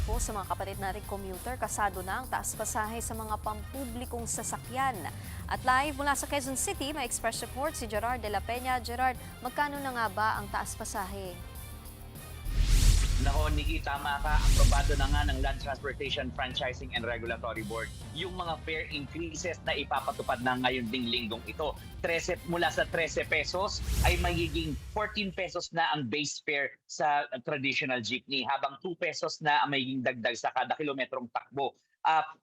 po sa mga kapatid nating commuter, kasado na ang taas pasahe sa mga pampublikong sasakyan. At live mula sa Quezon City, may express report si Gerard de la Peña. Gerard, magkano na nga ba ang taas pasahe? Nako, Nikki, tama ka. Aprobado na nga ng Land Transportation Franchising and Regulatory Board yung mga fare increases na ipapatupad na ngayon ding linggong ito. Mula sa 13 pesos ay magiging 14 pesos na ang base fare sa traditional jeepney, habang 2 pesos na ang magiging dagdag sa kada kilometrong takbo.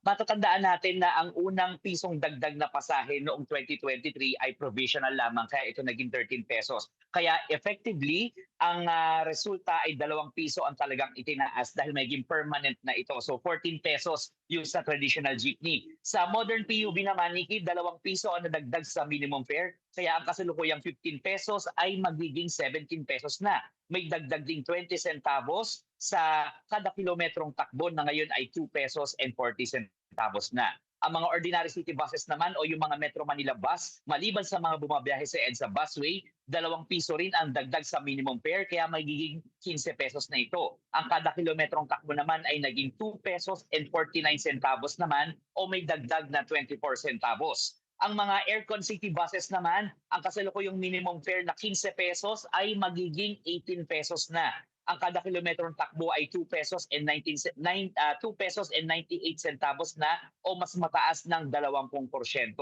Matatandaan natin na ang unang pisong dagdag na pasahe noong 2023 ay provisional lamang, kaya ito naging 13 pesos. Kaya effectively, ang resulta ay 2 piso ang talagang itinaas dahil magiging permanent na ito. So 14 pesos yung sa traditional jeepney. Sa modern PUV naman, Nikki, 2 piso ang nadagdag sa minimum fare. Kaya ang kasalukuyang 15 pesos ay magiging 17 pesos na. May dagdag ding 20 centavos sa kada kilometrong takbo na ngayon ay 2 pesos and 40 centavos na. Ang mga ordinary city buses naman o yung mga Metro Manila bus, maliban sa mga bumabiyahe sa EDSA busway, 2 piso rin ang dagdag sa minimum fare, kaya magiging 15 pesos na ito. Ang kada kilometrong takbo naman ay naging 2 pesos and 49 centavos naman o may dagdag na 24 centavos. Ang mga aircon city buses naman, ang kasalukuyang minimum fare na 15 pesos ay magiging 18 pesos na. Ang kada kilometrong takbo ay 2 pesos and 98 centavos na o mas mataas ng 20%.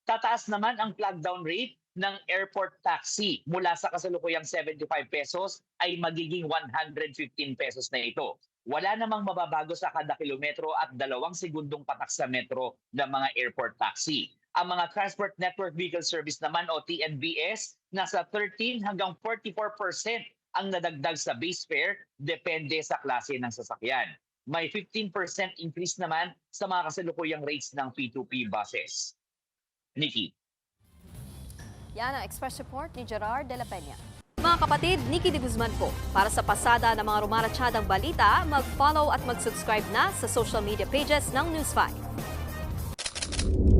Tataas naman ang flag down rate ng airport taxi mula sa kasalukuyang 75 pesos ay magiging 115 pesos na ito. Wala namang mababago sa kada kilometro at 2 segundong patak sa metro ng mga airport taxi. Ang mga Transport Network Vehicle Service naman o TNVS, nasa 13 hanggang 44% ang nadagdag sa base fare, depende sa klase ng sasakyan. May 15% increase naman sa mga kasalukuyang rates ng P2P buses. Nikki. Yan ang express report ni Gerard de la Peña. Mga kapatid, Nikki de Guzman po. Para sa pasada ng mga rumaratsyadang balita, mag-follow at mag-subscribe na sa social media pages ng News 5.